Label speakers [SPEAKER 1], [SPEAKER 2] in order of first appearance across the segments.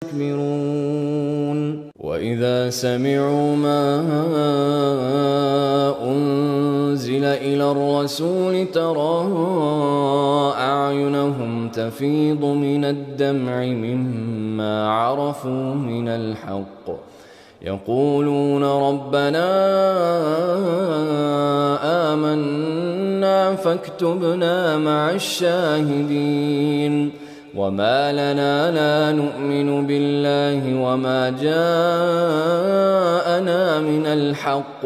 [SPEAKER 1] يستكبرون وإذا سمعوا ما أنزل إلى الرسول ترى أعينهم تفيض من الدمع مما عرفوا من الحق يقولون ربنا آمنا فاكتبنا مع الشاهدين وما لنا لا نؤمن بالله وما جاءنا من الحق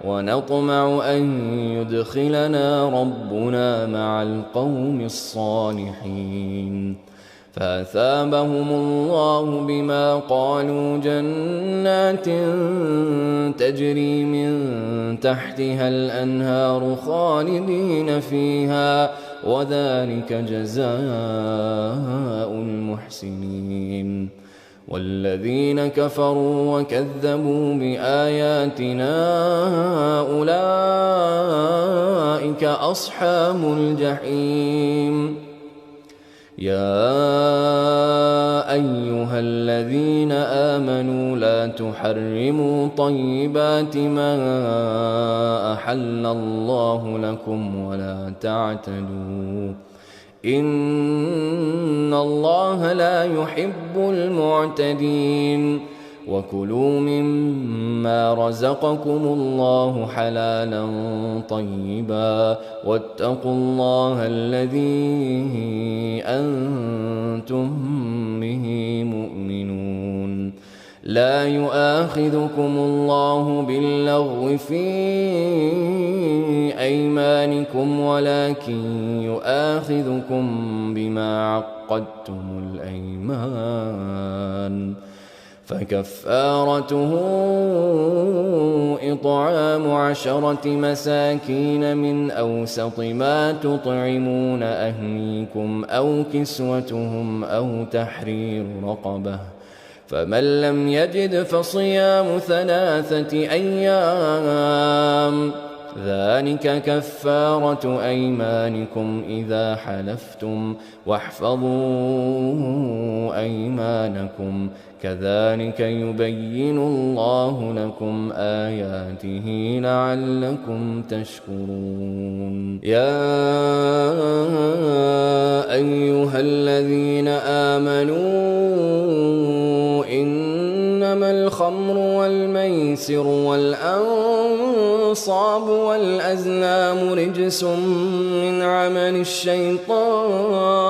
[SPEAKER 1] ونطمع أن يدخلنا ربنا مع القوم الصالحين فأثابهم الله بما قالوا جنات تجري من تحتها الأنهار خالدين فيها وذلك جزاء المحسنين والذين كفروا وكذبوا بآياتنا أولئك أصحاب الجحيم يا أيها الذين آمنوا لا تحرموا طيبات ما أحل الله لكم ولا تعتدوا إن الله لا يحب المعتدين وكلوا مما رزقكم الله حلالا طيبا واتقوا الله الذي أنتم به مؤمنون لا يؤاخذكم الله باللغو في أيمانكم ولكن يؤاخذكم بما عقدتم الأيمان فكفارته إطعام 10 مساكين من أوسط ما تطعمون أهليكم أو كسوتهم أو تحرير رقبة فمن لم يجد فصيام 3 أيام ذلك كفارة أيمانكم إذا حلفتم واحفظوا أيمانكم كذلك يبين الله لكم آياته لعلكم تشكرون يا أيها الذين آمنوا إنما الخمر والميسر والأنصاب والأزلام رجس من عمل الشيطان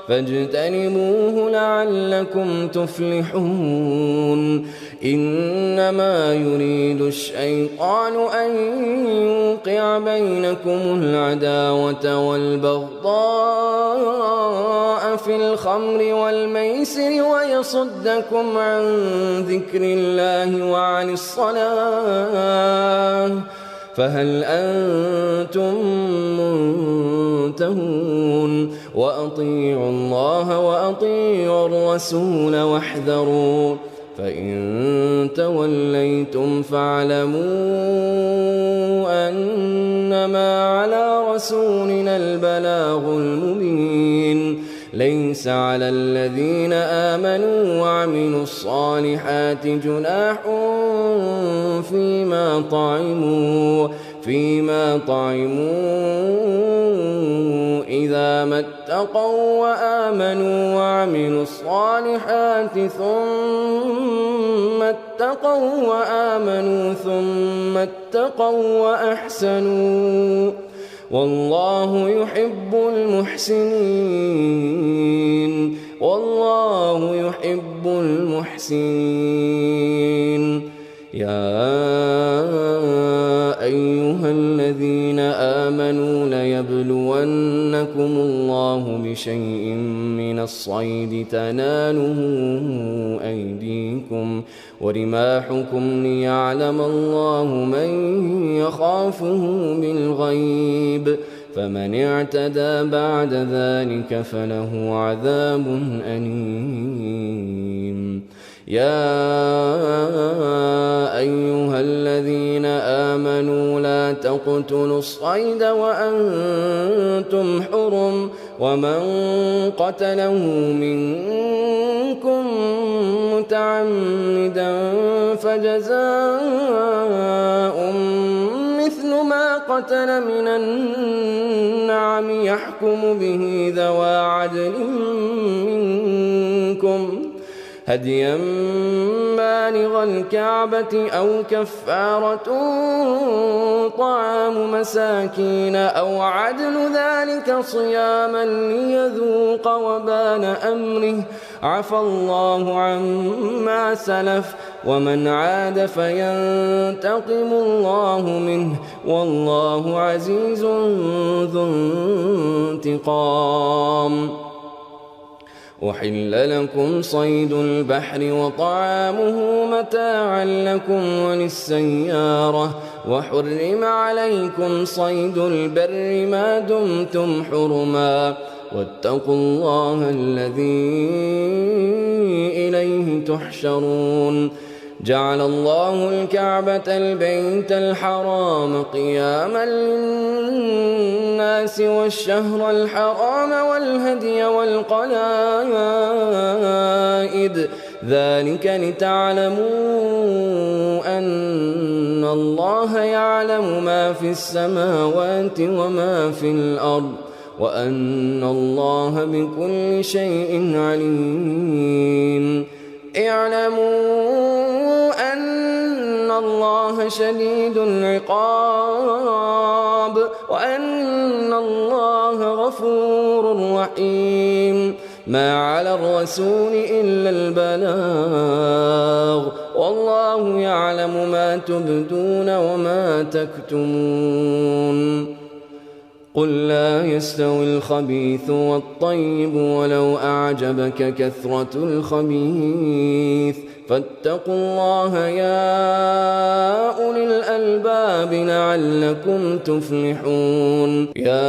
[SPEAKER 1] فاجتنبوه لعلكم تفلحون إنما يريد الشيطان أن يوقع بينكم العداوة والبغضاء في الخمر والميسر ويصدكم عن ذكر الله وعن الصلاة فهل أنتم منتهون وأطيعوا الله وأطيعوا الرسول واحذروا فإن توليتم فاعلموا أنما على رسولنا البلاغ المبين ليس على الذين آمنوا وعملوا الصالحات جناح فيما طعموا إذا ما اتقوا وآمنوا وعملوا الصالحات ثم اتقوا وأحسنوا والله يحب المحسنين يا أيها الذين آمنوا ليبلونكم الله بشيء من الصيد تناله أيديكم ورماحكم ليعلم الله من يخافه بالغيب فمن اعتدى بعد ذلك فله عذاب أليم يا أيها الذين آمنوا لا تقتلوا الصيد وأنتم حرم ومن قتله منكم متعمدا فجزاء مثل ما قتل من النعم يحكم به ذوى عدل منكم هديا بالغ الكعبة أو كفارة طعام مساكين أو عدل ذلك صياما ليذوق وبال أمره عفى الله عما سلف ومن عاد فينتقم الله منه والله عزيز ذو انتقام. أحل لكم صيد البحر وطعامه متاعا لكم وللسيارة وحرم عليكم صيد البر ما دمتم حرما واتقوا الله الذي إليه تحشرون. جعل الله الكعبة البيت الحرام قياما للناس والشهر الحرام والهدي والقلائد ذلك لتعلموا أن الله يعلم ما في السماوات وما في الأرض وأن الله بكل شيء عليم. اعلموا أن الله شديد العقاب وأن الله غفور رحيم. ما على الرسول إلا البلاغ والله يعلم ما تبدون وما تكتمون. قل لا يستوي الخبيث والطيب ولو أعجبك كثرة الخبيث فاتقوا الله يا أولي الألباب لعلكم تفلحون. يا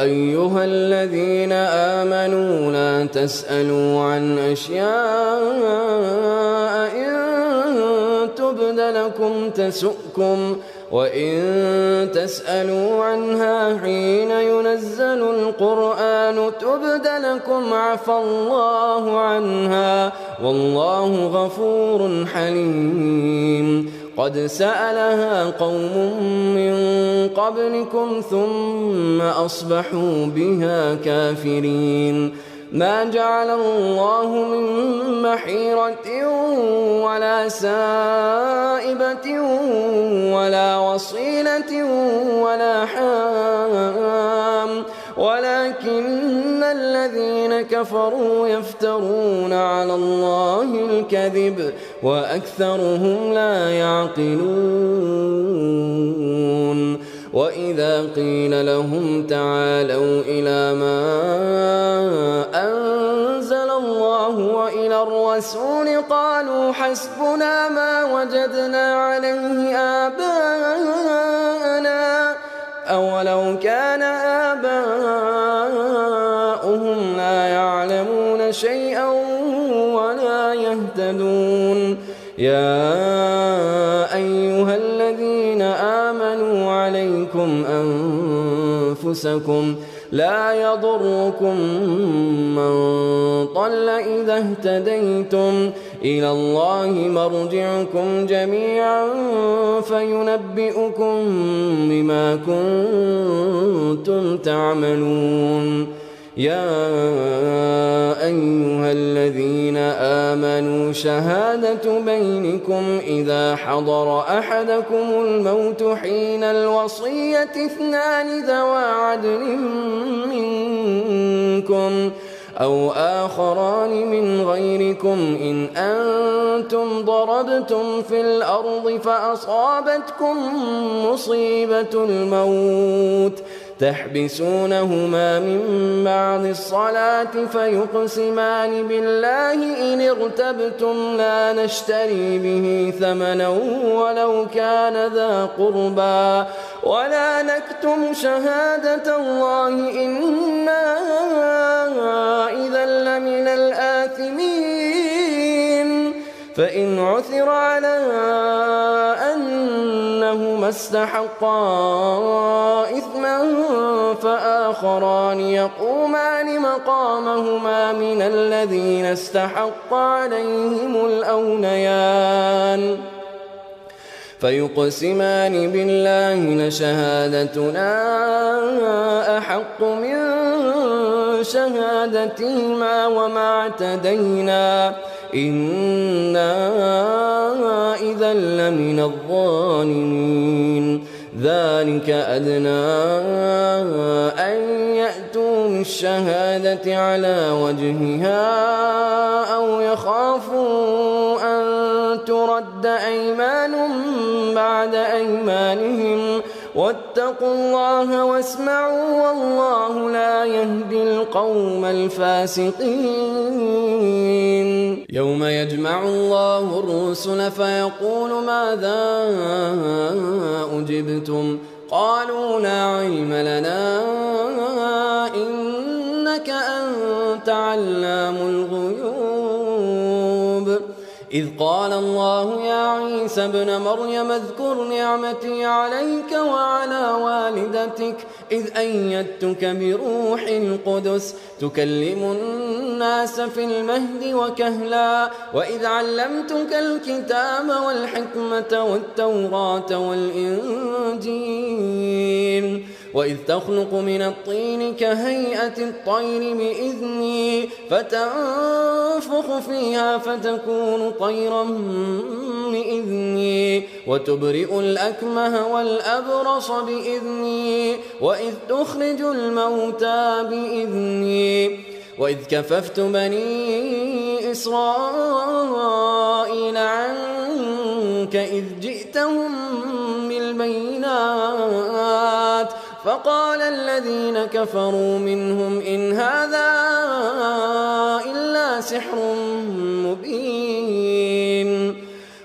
[SPEAKER 1] أيها الذين آمنوا لا تسألوا عن أشياء إن تبد لكم تسؤكم وإن تسألوا عنها حين ينزل القرآن تبد لكم عفى الله عنها والله غفور حليم. قد سألها قوم من قبلكم ثم أصبحوا بها كافرين. ما جعل الله من محيرة ولا سائبة ولا وصيلة ولا حام ولكن الذين كفروا يفترون على الله الكذب وأكثرهم لا يعقلون. وإذا قيل لهم تعالوا إلى ما أنزل الله وإلى الرسول قالوا حسبنا ما وجدنا عليه آباءنا أولو كان آباؤهم لا يعلمون شيئا ولا يهتدون. يا أيها الذين آمنوا عليكم أنفسكم لا يضركم من ضل إذا اهتديتم إلى الله مرجعكم جميعا فينبئكم بما كنتم تعملون. يا أيها الذين آمنوا شهادة بينكم إذا حضر أحدكم الموت حين الوصية اثنان ذوى عدل منكم أو آخران من غيركم إن أنتم ضربتم في الأرض فأصابتكم مصيبة الموت تحبسونهما من بعد الصلاة فيقسمان بالله إن ارتبتم لا نشتري به ثمنا ولو كان ذا قربى ولا نكتم شهادة الله إنا إذا لمن الآثمين. فإن عثر على أنهما استحقا إثما فآخران يقومان مقامهما من الذين استحق عليهم الأوليان فيقسمان بالله لشهادتنا أحق من شهادتهما وما اعتدينا إنا إذا لمن الظالمين ذلك أدنى أن يأتوا بالشهادة على وجهها أو يخافوا أن ترد أيمان بعد أيمانهم واتقوا الله واسمعوا والله لا يهدي القوم الفاسقين يوم يجمع الله الرسل فيقول ماذا أجبتم قالوا لا علم لنا إنك أنت علام الغيوب إذ قال الله يا عيسى ابن مريم اذكر نعمتي عليك وعلى والدتك إذ أيدتك بروح القدس تكلم الناس في المهد وكهلا وإذ علمتك الكتاب والحكمة والتوراة والإنجيل وإذ تخلق من الطين كهيئة الطير بإذني فتنفخ فيها فتكون طيرا بإذني وتبرئ الأكمه والأبرص بإذني وإذ تخرج الموتى بإذني وإذ كففت بني إسرائيل عنك إذ جئتهم بالبينات فقال الذين كفروا منهم إن هذا إلا سحر مبين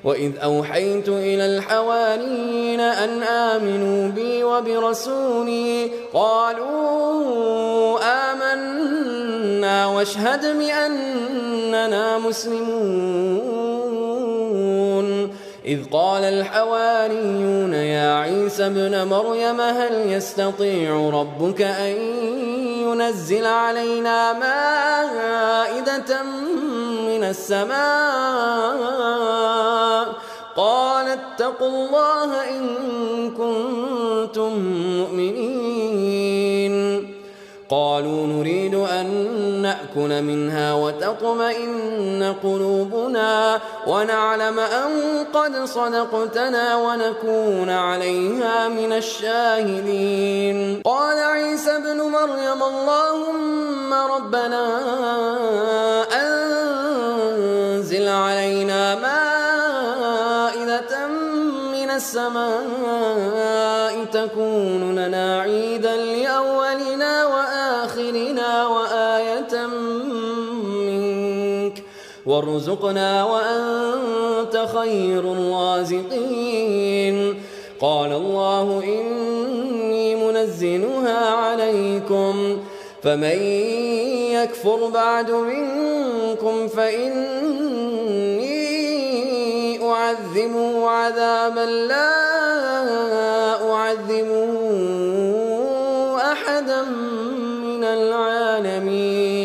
[SPEAKER 1] وإذ أوحيت إلى الحواريين أن آمنوا بي وبرسولي قالوا آمنا واشهد بأننا مسلمون إذ قال الحواريون يا عيسى ابن مريم هل يستطيع ربك أن ينزل علينا مائدة من السماء قال اتقوا الله إن كنتم مؤمنين قالوا نريد أن نأكل منها وتطمئن قلوبنا ونعلم أن قد صدقتنا ونكون عليها من الشاهدين قال عيسى ابن مريم اللهم ربنا أنزل علينا مائدة من السماء تكون لنا عيدا لأولنا وآخرنا وآية منك وارزقنا وأنت خير الرازقين قال الله إني منزلها عليكم فمن يكفر بعد منكم فإني أعذبه عذابا لا أعذبه أحدا من العالمين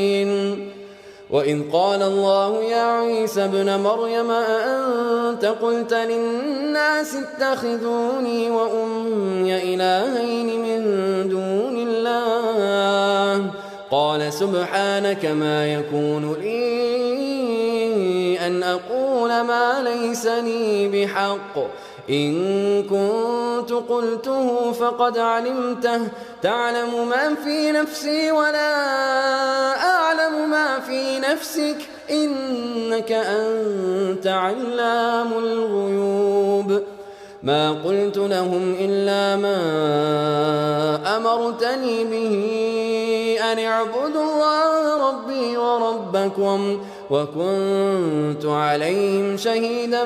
[SPEAKER 1] وإذ قال الله يا عيسى ابن مريم أأنت قلت للناس اتخذوني وأمي إلهين من دون الله قال سبحانك ما يكون لي أن أقول ما ليس لي بحق إن كنت قلته فقد علمته تعلم ما في نفسي ولا أعلم ما في نفسك إنك أنت علام الغيوب ما قلت لهم إلا ما أمرتني به أن اعبدوا الله ربي وربكم وكنت عليهم شهيدا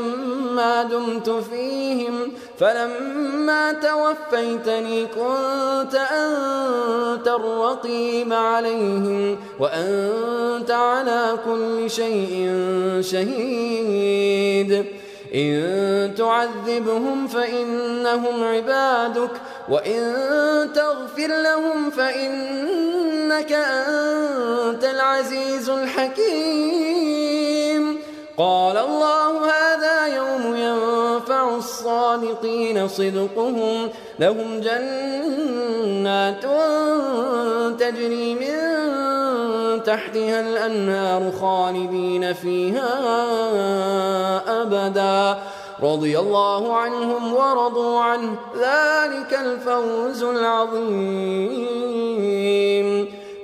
[SPEAKER 1] ما دمت فيهم فلما توفيتني كنت أنت الرقيب عليهم وأنت على كل شيء شهيد إن تعذبهم فإنهم عبادك وإن تغفر لهم فإنك أنت العزيز الحكيم. قال الله هذا يوم ينفع الصادقين صدقهم، لهم جنات تجري من تحتها الأنهار خالدين فيها أبدا، رضي الله عنهم ورضوا عنه، ذلك الفوز العظيم.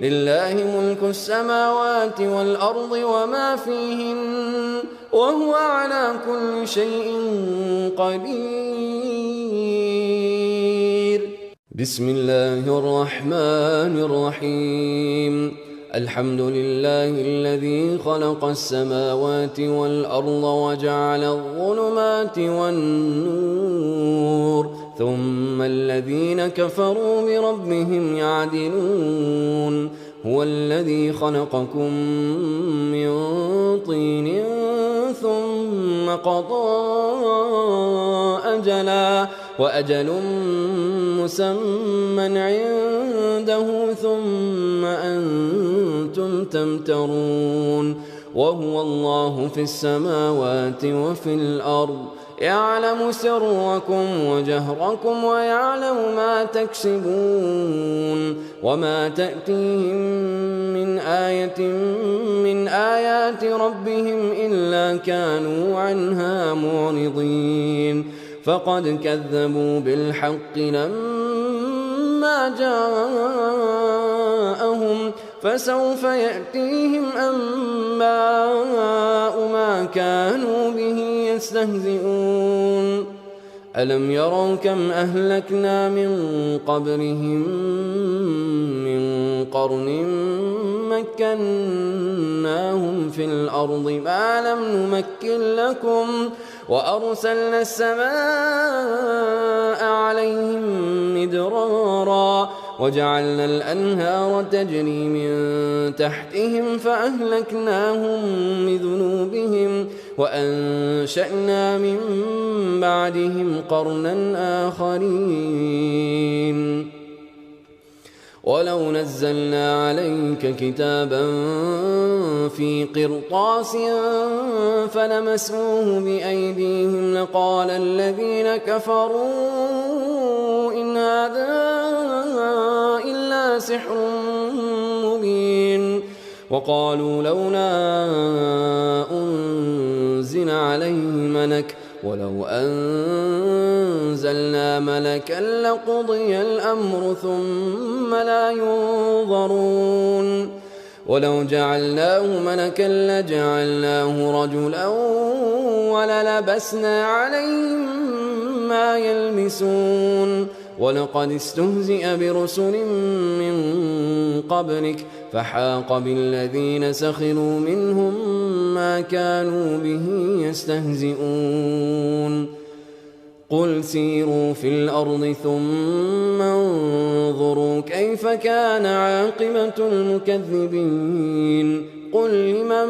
[SPEAKER 1] لله ملك السماوات والأرض وما فيهن، وهو على كل شيء قدير. بسم الله الرحمن الرحيم. الحمد لله الذي خلق السماوات والأرض وجعل الظلمات والنور، ثم الذين كفروا بربهم يعدلون. هو الذي خلقكم من طين ثم قضى أجلا، وأجل مسمى عنده، ثم أنتم تمترون. وهو الله في السماوات وفي الأرض، يعلم سركم وجهركم ويعلم ما تكسبون، وما تأتيهم من آية من آيات ربهم إلا كانوا عنها معرضين. فقد كذبوا بالحق لما جاءهم، فسوف يأتيهم أنباء ما كانوا به يستهزئون. ألم يروا كم أهلكنا من قبلهم من قرن مكناهم في الأرض ما لم نمكن لكم، وأرسلنا السماء عليهم مدرارا، وجعلنا الأنهار تجري من تحتهم فأهلكناهم بذنوبهم، وأنشأنا من بعدهم قرنا آخرين. ولو نزلنا عليك كتابا في قرطاس فلمسوه بأيديهم لقال الذين كفروا إن هذا إلا سحر مبين. وقالوا لولا أنزل عليه ملك، ولو أنزلنا ملكا لقضي الأمر ثم لا ينظرون. ولو جعلناه ملكا لجعلناه رجلا وللبسنا عليهم ما يلبسون. ولقد استهزئ برسل من قبلك فحاق بالذين سخروا منهم ما كانوا به يستهزئون. قل سيروا في الأرض ثم انظروا كيف كان عاقبة المكذبين. قل لمن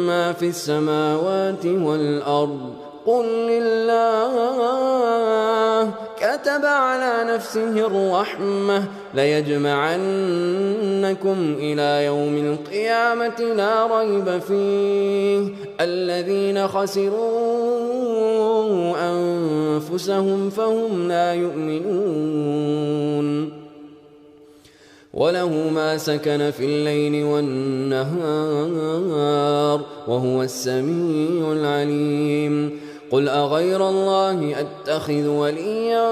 [SPEAKER 1] ما في السماوات والأرض قل لله كتب على نفسه الرحمة ليجمعنكم إلى يوم القيامة لا ريب فيه الذين خسروا أنفسهم فهم لا يؤمنون. وله ما سكن في الليل والنهار وهو السميع العليم. قل أغير الله أتخذ وليا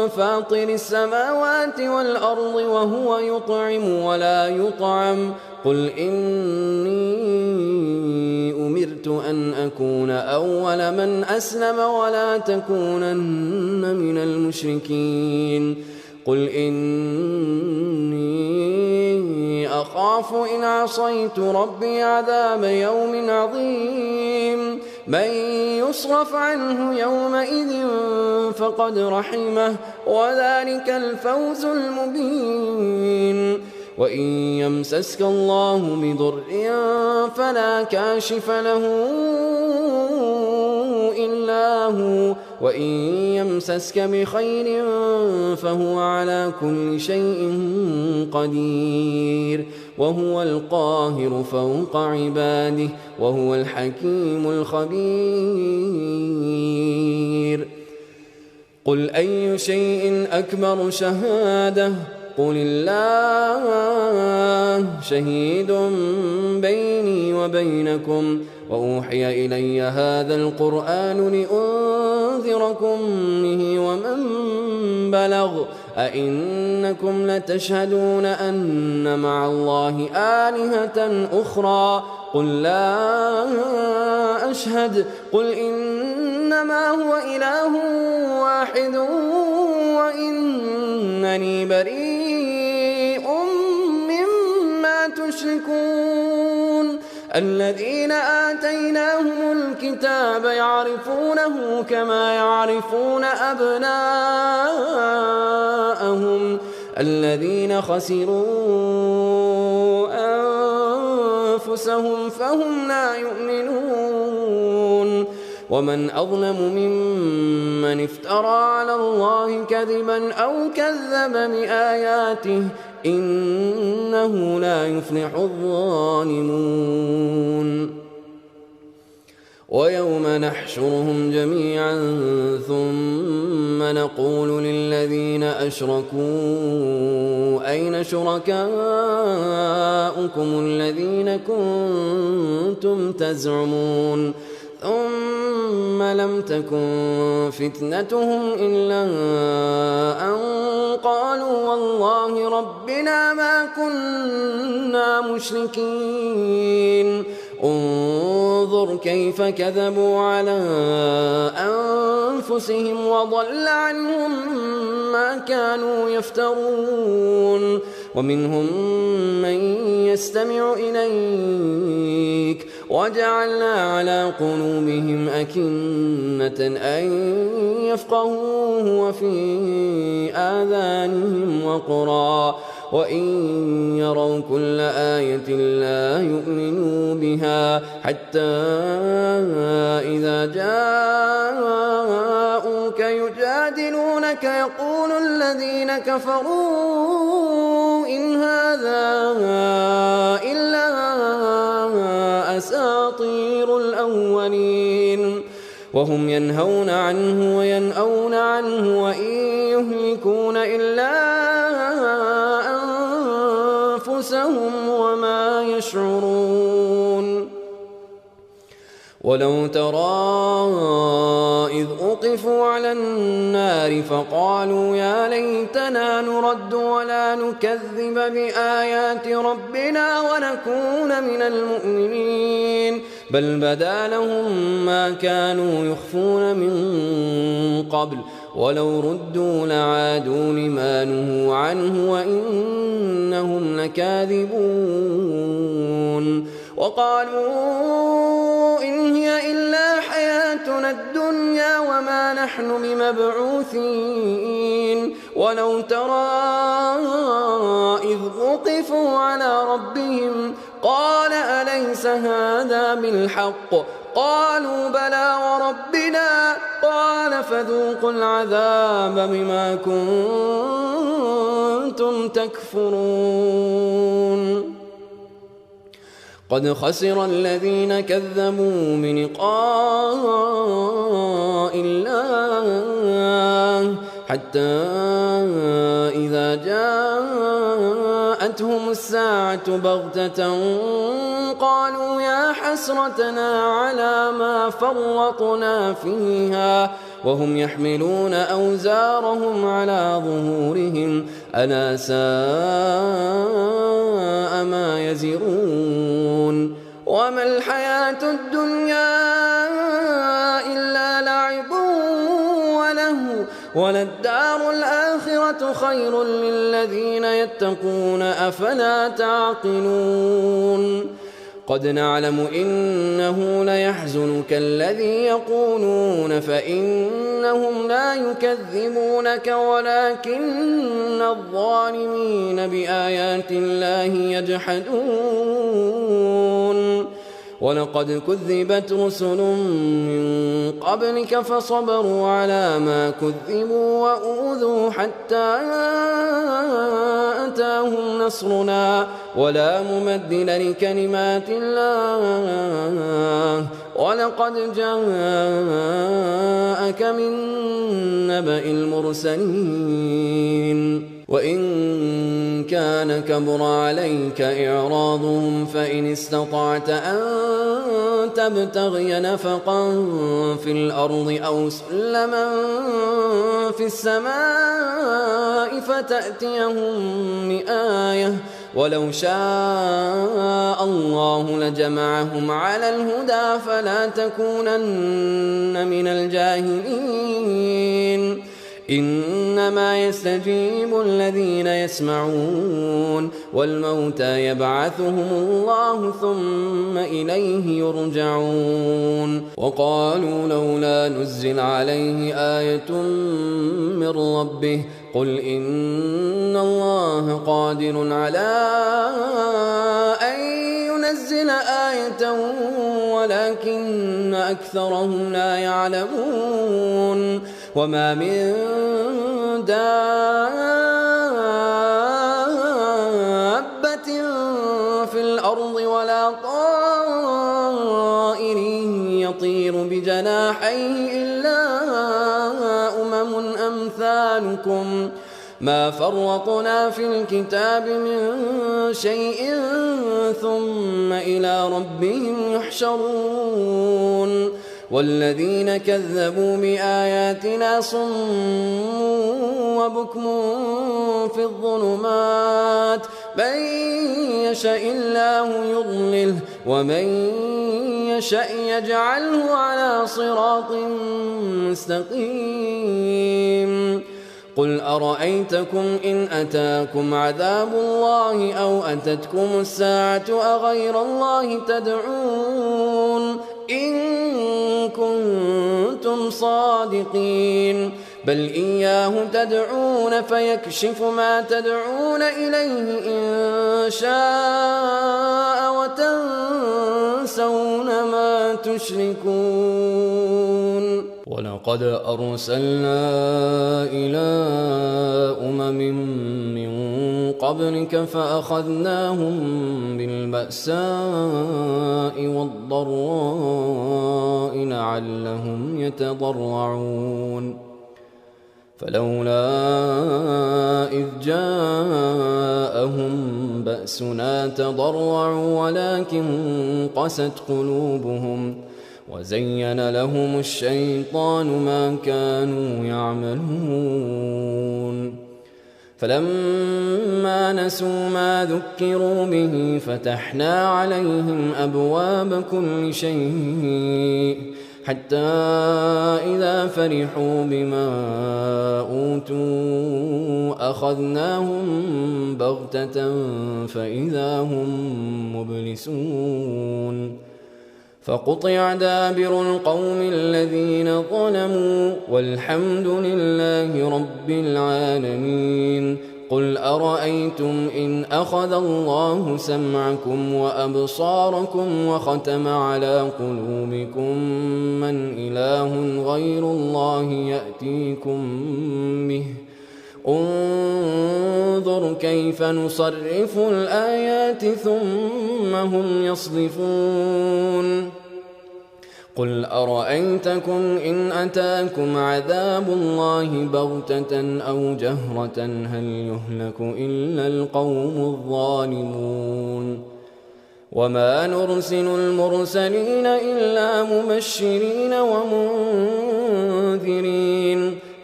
[SPEAKER 1] فاطر السماوات والأرض وهو يطعم ولا يطعم. قل إني أمرت أن أكون أول من أسلم ولا تكونن من المشركين. قل إني أخاف إن عصيت ربي عذاب يوم عظيم. من يصرف عنه يومئذ فقد رحمه وذلك الفوز المبين. وإن يمسسك الله بضر فلا كاشف له إلا هو وإن يمسسك بخير فهو على كل شيء قدير وهو القاهر فوق عباده وهو الحكيم الخبير قل أي شيء أكبر شهادة قل الله شهيد بيني وبينكم وأوحي إلي هذا القرآن لأنذركم به ومن بلغ أئنكم لتشهدون أن مع الله آلهة أخرى قل لا أشهد قل إنما هو إله واحد وإنني بريء مما تشركون الذين آتيناهم الكتاب يعرفونه كما يعرفون أبناءهم الذين خسروا أنفسهم فهم لا يؤمنون ومن أظلم ممن افترى على الله كذبا أو كذب بآياته إنه لا يفلح الظالمون ويوم نحشرهم جميعا ثم نقول للذين أشركوا أين شركاؤكم الذين كنتم تزعمون ثم لم تكن فتنتهم إلا أن قالوا والله ربنا ما كنا مشركين انظر كيف كذبوا على أنفسهم وضل عنهم ما كانوا يفترون ومنهم من يستمع إليك وجعلنا على قلوبهم أكنة أن يفقهوه وفي آذانهم وقرا وإن يروا كل آية لا يؤمنوا بها حتى إذا جاءوك يجادلونك يقول الذين كفروا إن هذا إلا أساطير الأولين وهم ينهون عنه وينأون عنه وإن يهلكون إلا أنفسهم وما يشعرون ولو ترى إذ أوقفوا على النار فقالوا يا ليتنا نرد ولا نكذب بآيات ربنا ونكون من المؤمنين بل بدا لهم ما كانوا يخفون من قبل ولو ردوا لعادوا لما نهوا عنه وإنهم لكاذبون وقالوا إن هي إلا حياتنا الدنيا وما نحن بمبعوثين ولو ترى إذ وقفوا على ربهم قال أليس هذا بالحق قالوا بلى وربنا قال فذوقوا العذاب بما كنتم تكفرون قد خسر الذين كذبوا بلقاء الله حتى إذا جاءتهم الساعة بغتة قالوا يا حسرتنا على ما فرطنا فيها وهم يحملون أوزارهم على ظهورهم ألا ساء ما يزرون وما الحياة الدنيا إلا لعب وله وللدار الآخرة خير للذين يتقون أفلا تعقلون قد نعلم إنه ليحزنك الذي يقولون فإنهم لا يكذبونك ولكن الظالمين بآيات الله يجحدون ولقد كذبت رسل من قبلك فصبروا على ما كذبوا وأوذوا حتى أتاهم نصرنا ولا مبدل لكلمات الله ولقد جاءك من نبأ المرسلين وإن كان كبر عليك إعراضهم فإن استطعت أن تبتغي نفقا في الأرض أو سلما في السماء فتأتيهم بآية ولو شاء الله لجمعهم على الهدى فلا تكونن من الجاهلين إنما يستجيب الذين يسمعون والموتى يبعثهم الله ثم إليه يرجعون وقالوا لولا نزل عليه آية من ربه قل إن الله قادر على أن ينزل آية ولكن أكثرهم لا يعلمون وما من دابة في الأرض ولا طائر يطير بجناحيه إلا أمثالكم ما فرطنا في الكتاب من شيء ثم إلى ربهم يحشرون والذين كذبوا بآياتنا صم وبكم في الظلمات من يشاء الله يضلله ومن يشاء يجعله على صراط مستقيم قل أرأيتكم إن أتاكم عذاب الله أو أتتكم الساعة أغير الله تدعون إن كنتم صادقين بل إياه تدعون فيكشف ما تدعون إليه إن شاء وتنسون ما تشركون ولقد أرسلنا إلى من قبلك فأخذناهم بالبأساء والضراء لعلهم يتضرعون فلولا إذ جاءهم بأسنا تضرعوا ولكن قست قلوبهم وزين لهم الشيطان ما كانوا يعملون فلما نسوا ما ذكروا به فتحنا عليهم أبواب كل شيء حتى إذا فرحوا بما أوتوا أخذناهم بغتة فإذا هم مبلسون فقطع دابر القوم الذين ظلموا والحمد لله رب العالمين قل أرأيتم إن أخذ الله سمعكم وأبصاركم وختم على قلوبكم من إله غير الله يأتيكم به انظر كيف نصرف الآيات ثم هم يصدفون قل أرأيتكم إن أتاكم عذاب الله بغتة أو جهرة هل يهلك إلا القوم الظالمون وما نرسل المرسلين إلا مبشرين ومنذرين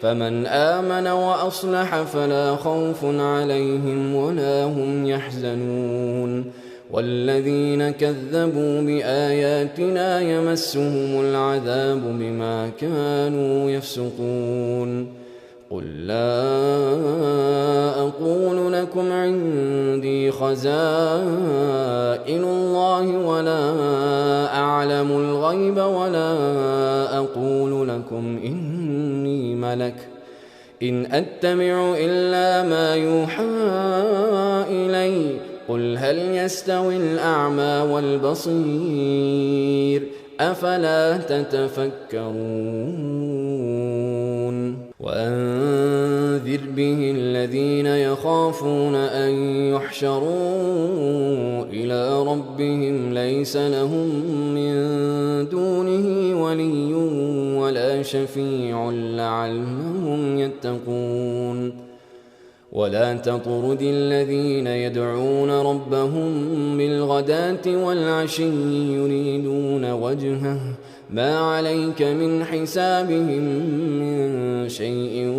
[SPEAKER 1] فمن آمن وأصلح فلا خوف عليهم ولا هم يحزنون والذين كذبوا بآياتنا يمسهم العذاب بما كانوا يفسقون قل لا أقول لكم عندي خزائن الله ولا أعلم الغيب ولا أقول لكم إني ملك إن أتبع إلا ما يوحى إلي قل هل يستوي الأعمى والبصير أفلا تتفكرون وأنذر به الذين يخافون أن يحشروا إلى ربهم ليس لهم من دونه ولي ولا شفيع لعلهم يتقون ولا تطرد الذين يدعون ربهم بالغداة والعشي يريدون وجهه ما عليك من حسابهم من شيء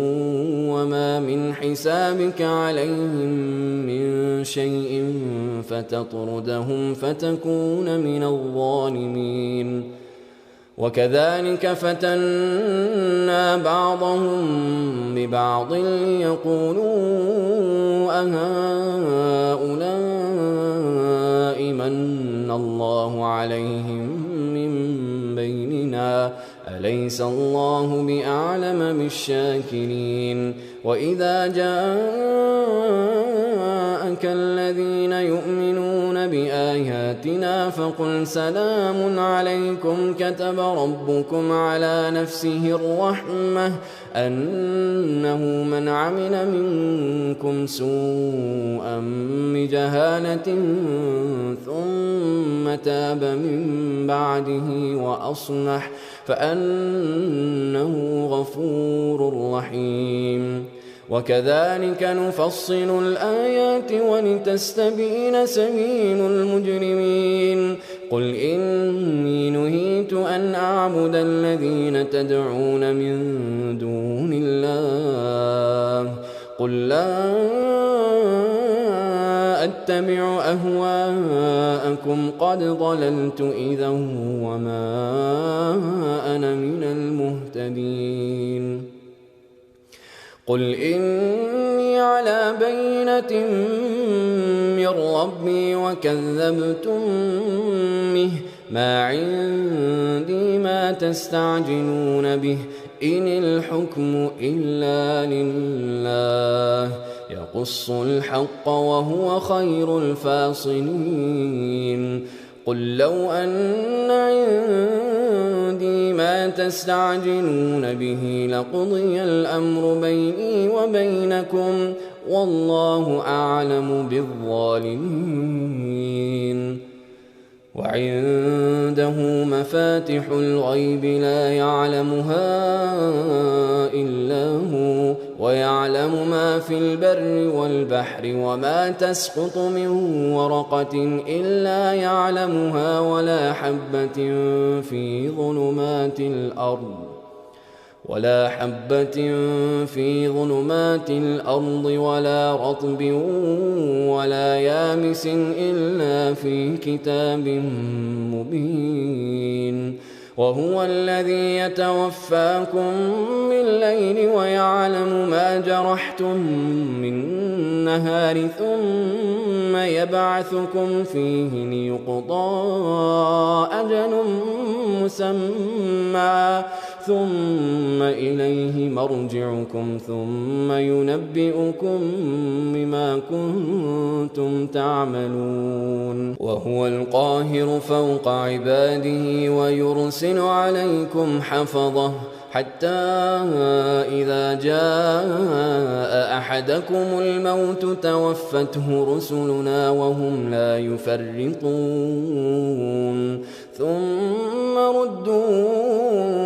[SPEAKER 1] وما من حسابك عليهم من شيء فتطردهم فتكون من الظالمين وكذلك فتنا بعضهم ببعض ليقولوا أهؤلاء من الله عليهم من بيننا أليس الله بأعلم بالشاكرين وإذا جاءك الذين يؤمنون بآياتنا فقل سلام عليكم كتب ربكم على نفسه الرحمة أنه من عمل منكم سوءا بجهالة ثم تاب من بعده وأصلح فأنه غفور رحيم وكذلك نفصل الآيات ولتستبين سبيل المجرمين قل إني نهيت أن أعبد الذين تدعون من دون الله قل لا أتبع أهواءكم قد ضللت إذا وما أنا من المهتدين قل إني على بينة من ربي وكذبتم به ما عندي ما تستعجلون به إن الحكم إلا لله يقص الحق وهو خير الفاصلين قل لو أن عندي ما تستعجلون به لقضي الأمر بيني وبينكم والله أعلم بالظالمين وعنده مفاتح الغيب لا يعلمها إلا هو ويعلم ما في البر والبحر وما تسقط من ورقة إلا يعلمها ولا حبة في ظلمات الأرض ولا رطب ولا يابس إلا في كتاب مبين وهو الذي يتوفاكم بالليل ويعلم ما جرحتم بالنهار ثم يبعثكم فيه ليقضى أجل مسمى ثم إليه مرجعكم ثم ينبئكم بما كنتم تعملون وهو القاهر فوق عباده ويرسل عليكم حفظه حتى إذا جاء أحدكم الموت توفته رسلنا وهم لا يفرطون ثم ردوا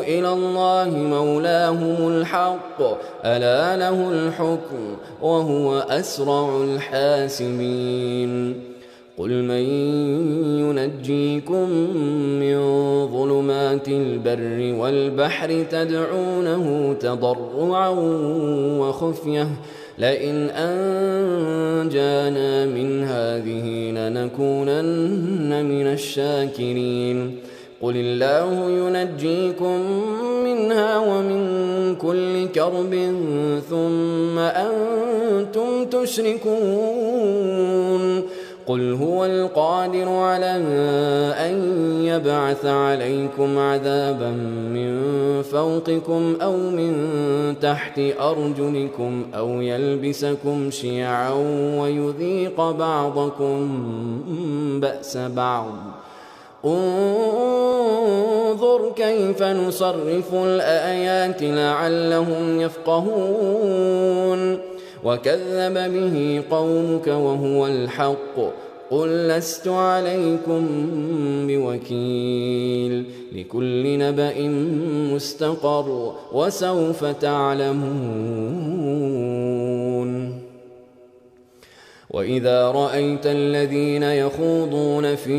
[SPEAKER 1] إلى الله مولاهم الحق ألا له الحكم وهو أسرع الحاسبين قل من ينجيكم من ظلمات البر والبحر تدعونه تضرعا وخفية لئن أنجانا من هذه لنكونن من الشاكرين قل الله ينجيكم منها ومن كل كرب ثم أنتم تشركون قل هو القادر على أن يبعث عليكم عذابا من فوقكم أو من تحت أرجلكم أو يلبسكم شيعا ويذيق بعضكم بأس بعض انظر كيف نصرف الآيات لعلهم يفقهون وكذب به قومك وهو الحق قل لست عليكم بوكيل لكل نبأ مستقر وسوف تعلمون وإذا رأيت الذين يخوضون في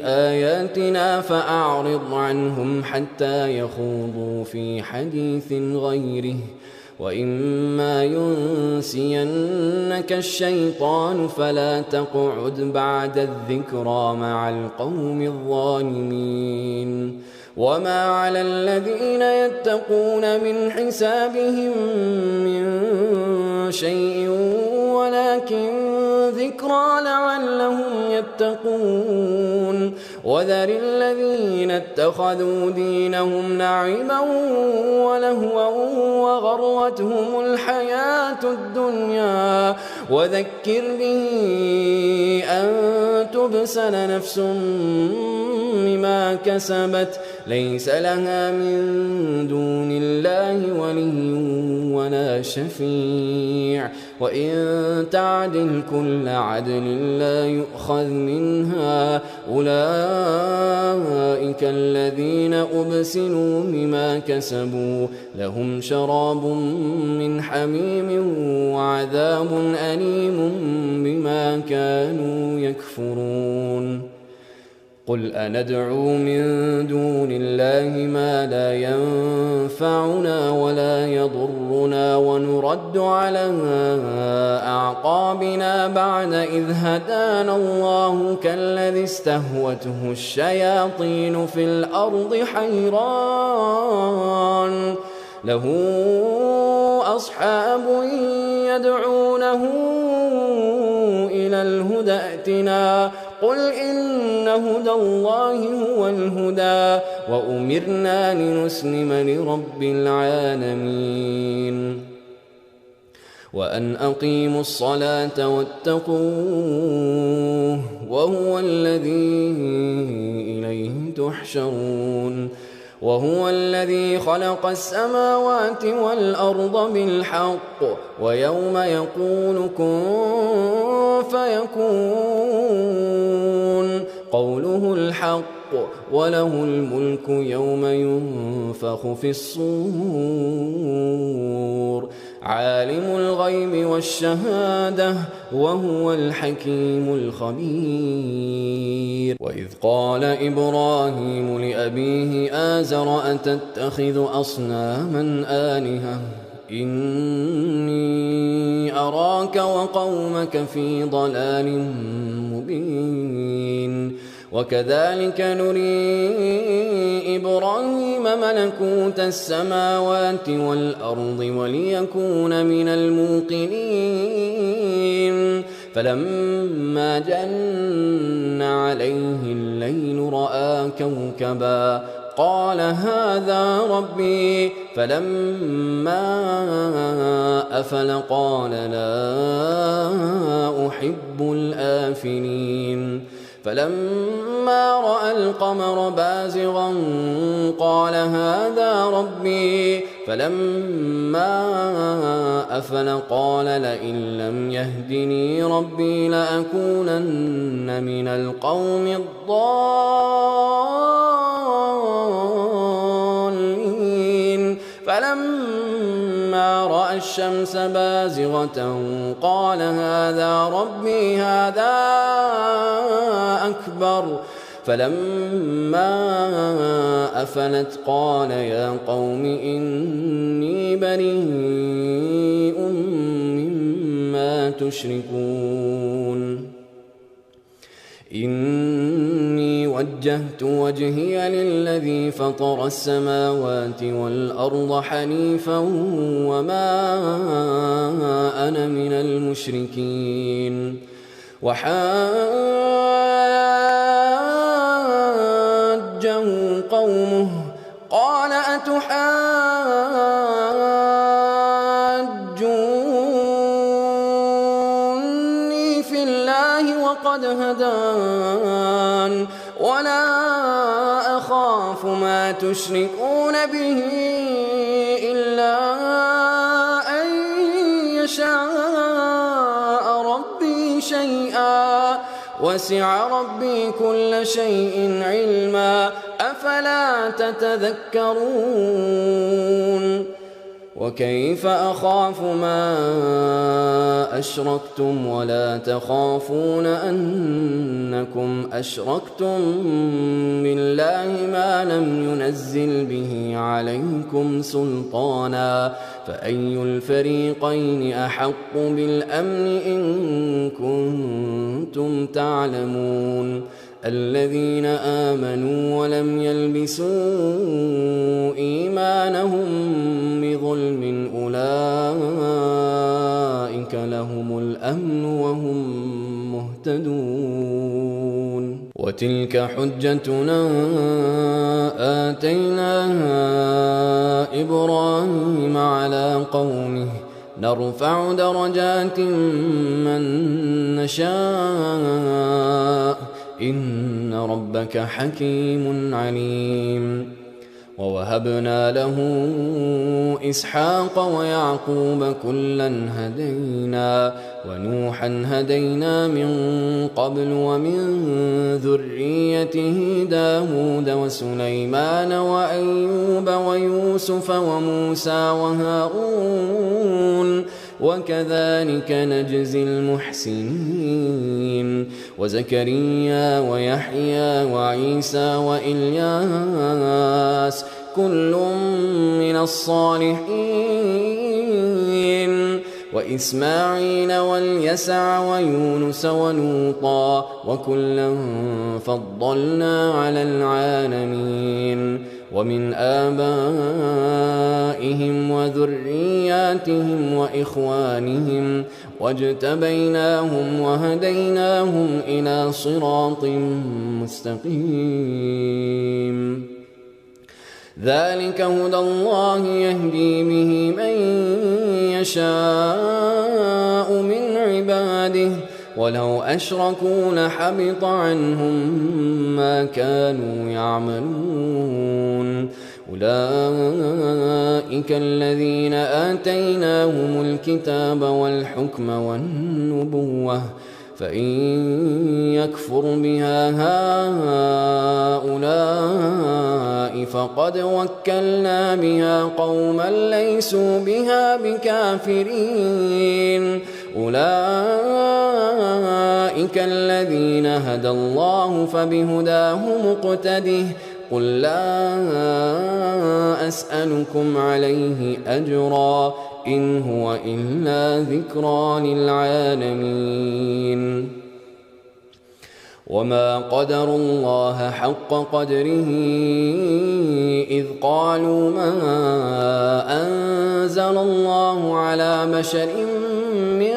[SPEAKER 1] آياتنا فأعرض عنهم حتى يخوضوا في حديث غيره وإما ينسينك الشيطان فلا تقعد بعد الذكرى مع القوم الظالمين وما على الذين يتقون من حسابهم من شيء ولكن ذكرى لعلهم يتقون وذر الذين اتخذوا دينهم لعبا ولهوا وغرتهم الحياة الدنيا وذكر به أن تبسل نفس بما كسبت ليس لها من دون الله ولي ولا شفيع وإن تعدل كل عدل لا يؤخذ منها أولئك الذين أبسلوا بما كسبوا لهم شراب من حميم وعذاب أليم بما كانوا يكفرون قل أندعو من دون الله ما لا ينفعنا ولا يضرنا ونرد على أعقابنا بعد إذ هدانا الله كالذي استهوته الشياطين في الأرض حيران له أصحاب يدعونه إلى الهدى ائتنا قل إن هدى الله هو الهدى وأمرنا لنسلم لرب العالمين وأن أقيموا الصلاة واتقوه وهو الذي إليه تحشرون وهو الذي خلق السماوات والأرض بالحق ويوم يقول كن فيكون قوله الحق وله الملك يوم ينفخ في الصور عالم الغيب والشهادة وهو الحكيم الخبير وإذ قال إبراهيم لأبيه آزر أتتخذ أصناما آلهة إني أراك وقومك في ضلال مبين وكذلك نري إبراهيم ملكوت السماوات والأرض وليكون من الموقنين فلما جن عليه الليل رأى كوكبا قال هذا ربي فلما أفل قال لا أحب الآفلين فلما رأى القمر بازغا قال هذا ربي فلما أفل قال لئن لم يهدني ربي لأكونن من القوم الضالين فلما رأى الشمس بازغة قال هذا ربي هذا أكبر فلما أفلت قال يا قوم إني بريء مما تشركون إني وجهت وجهي للذي فطر السماوات والأرض حنيفا وما أنا من المشركين وحاجه قومه قال أتحاجوني في الله وقد هدان ولا أخاف ما تشركون به إلا أن يشاء ربي شيئا وسع ربي كل شيء علما أفلا تتذكرون وكيف أخاف ما أشركتم ولا تخافون أنكم أشركتم بالله ما لم ينزل به عليكم سلطانا فأي الفريقين أحق بالأمن إن كنتم تعلمون الذين آمنوا ولم يلبسوا إيمانهم بظلم أولئك لهم الأمن وهم مهتدون وتلك حجتنا آتيناها إبراهيم على قومه نرفع درجات من نشاء إن ربك حكيم عليم ووهبنا له إسحاق ويعقوب كلا هدينا ونوحا هدينا من قبل ومن ذريته داود وسليمان وأيوب ويوسف وموسى وهارون وكذلك نجزي المحسنين وزكريا ويحيى وعيسى وإلياس كل من الصالحين وإسماعيل واليسع ويونس ولوطا وكلا فضلنا على العالمين ومن آبائهم وذرياتهم وإخوانهم واجتبيناهم وهديناهم إلى صراط مستقيم ذلك هدى الله يهدي به من يشاء من عباده ولو أشركوا لحبط عنهم ما كانوا يعملون أولئك الذين آتيناهم الكتاب والحكم والنبوة فإن يكفر بها هؤلاء فقد وكلنا بها قوما ليسوا بها بكافرين أولئك الذين هدى الله فبهداه مقتده قل لا أسألكم عليه أجرا إن هو إلا ذكرى للعالمين وما قدروا الله حق قدره إذ قالوا ما أنزل الله على بشر من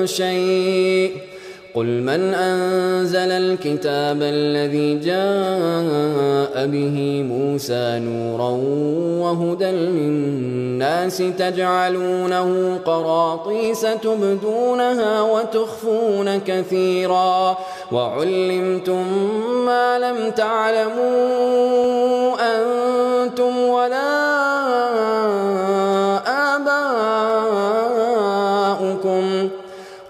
[SPEAKER 1] شيء قل من أنزل الكتاب الذي جاء به موسى نورا وهدى للناس تجعلونه قراطيس تبدونها وتخفون كثيرا وعلمتم ما لم تعلموا أنتم ولا آباؤكم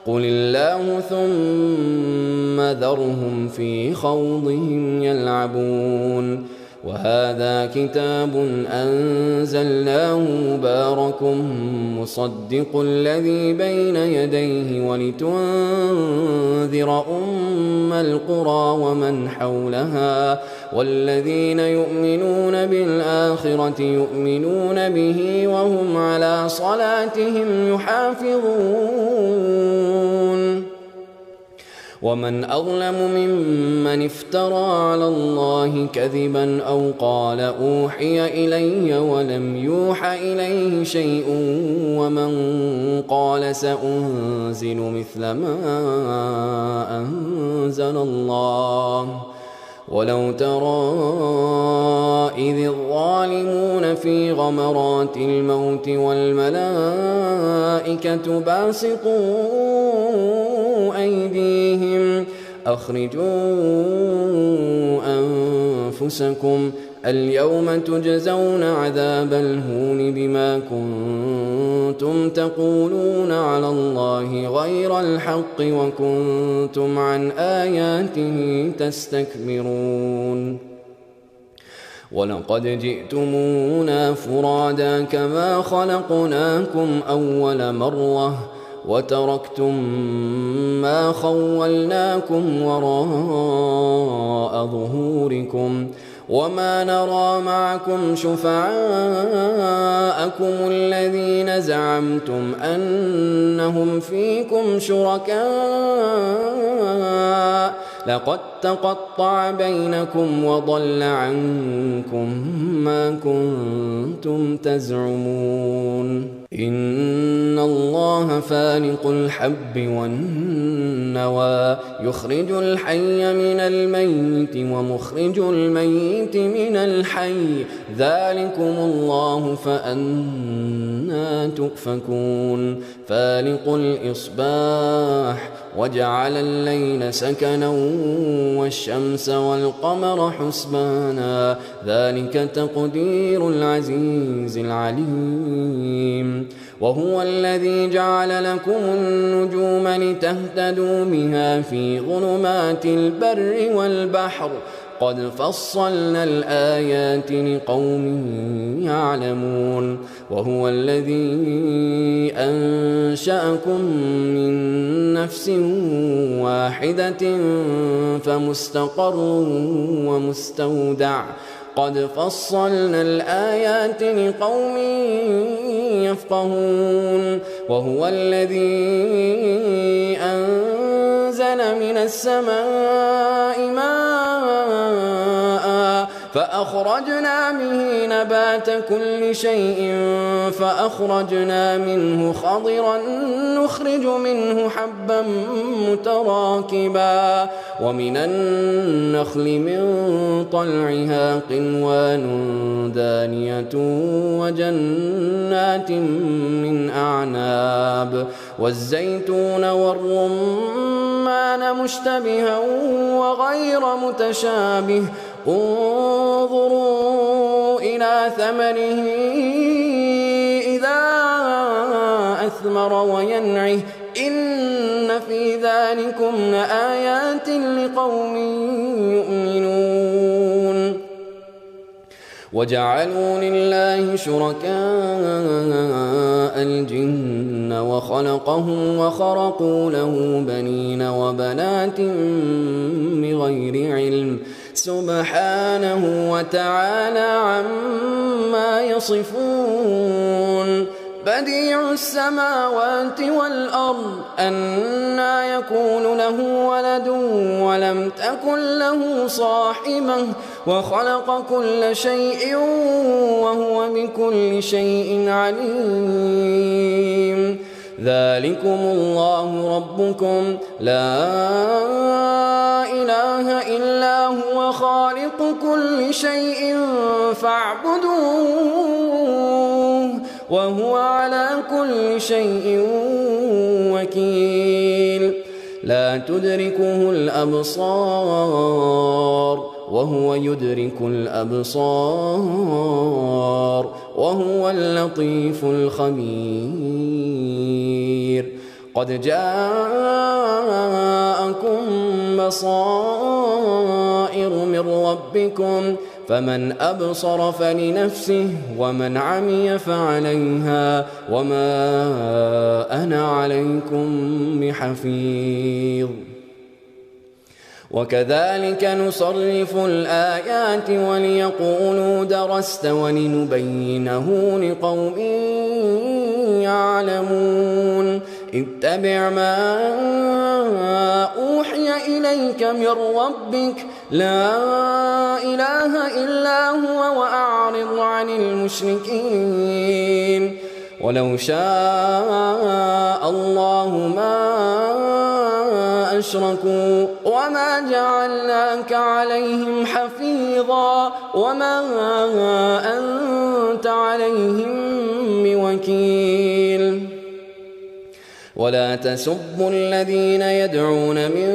[SPEAKER 1] قل الله ثم ذرهم في خوضهم يلعبون وهذا كتاب أنزلناه مبارك مصدق الذي بين يديه ولتنذر أم القرى ومن حولها والذين يؤمنون بالآخرة يؤمنون به وهم على صلاتهم يحافظون ومن أظلم ممن افترى على الله كذبا أو قال أوحي إلي ولم يوح إليه شيء ومن قال سأنزل مثل ما أنزل الله ولو ترى إذ الظالمون في غمرات الموت والملائكة باسطوا أيديهم أخرجوا أنفسكم اليوم تجزون عذاب الهون بما كنتم تقولون على الله غير الحق وكنتم عن آياته تستكبرون ولقد جئتمونا فرادا كما خلقناكم أول مرة وتركتم ما خولناكم وراء ظهوركم وما نرى معكم شفعاءكم الذين زعمتم أنهم فيكم شركاء لقد تقطع بينكم وضل عنكم ما كنتم تزعمون إن الله فالق الحب والنوى يخرج الحي من الميت ومخرج الميت من الحي ذلكم الله فأنى تؤفكون فالق الإصباح وجعل الليل سكنا والشمس والقمر حسبانا ذلك تقدير العزيز العليم وهو الذي جعل لكم النجوم لتهتدوا بها في ظلمات البر والبحر قد فصلنا الآيات لقوم يعلمون وهو الذي أنشأكم من نفس واحدة فمستقر ومستودع قد فصلنا الآيات لقوم يفقهون وهو الذي أنزل من السماء ماء فأخرجنا به نبات كل شيء فأخرجنا منه خضرا نخرج منه حبا متراكبا ومن النخل من طلعها قنوان دانية وجنات من أعناب والزيتون والرمان مشتبها وغير متشابه انظروا إلى ثمره إذا أثمر وينعه إن في ذلكم لآيات لقوم يؤمنون وجعلوا لله شركاء الجن وخلقهم وخرقوا له بنين وبنات بغير علم سبحانه وتعالى عما يصفون بديع السماوات والأرض أنى يكون له ولد ولم تكن له صاحبة وخلق كل شيء وهو بكل شيء عليم ذلكم الله ربكم لا إله إلا هو خالق كل شيء فاعبدوه وهو على كل شيء وكيل لا تدركه الأبصار وهو يدرك الأبصار وهو اللطيف الخبير قد جاءكم بصائر من ربكم فمن أبصر فلنفسه ومن عمي فعليها وما أنا عليكم بحفيظ وكذلك نصرف الآيات وليقولوا درست ولنبينه لقوم يعلمون اتبع ما أوحي إليك من ربك لا إله إلا هو وأعرض عن المشركين ولو شاء الله ما أشركوا وما جعلناك عليهم حفيظا وما أنت عليهم بوكيل ولا تسبوا الذين يدعون من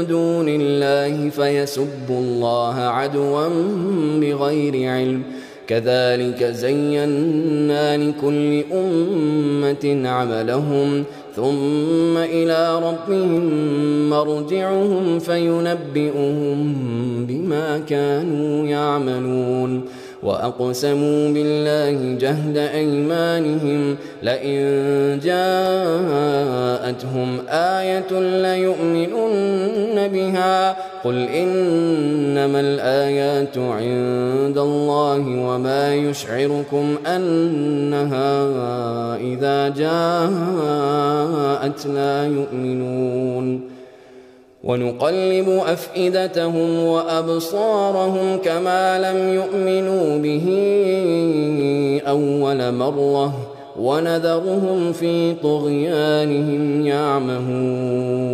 [SPEAKER 1] دون الله فيسبوا الله عدوا بغير علم كذلك زينا لكل أمة عملهم ثم إلى ربهم مرجعهم فينبئهم بما كانوا يعملون وأقسموا بالله جهد أيمانهم لئن جاءتهم آية ليؤمنن بها قل إنما الآيات عند الله وما يشعركم أنها إذا جاءت لا يؤمنون ونقلب أفئدتهم وأبصارهم كما لم يؤمنوا به أول مرة ونذرهم في طغيانهم يعمهون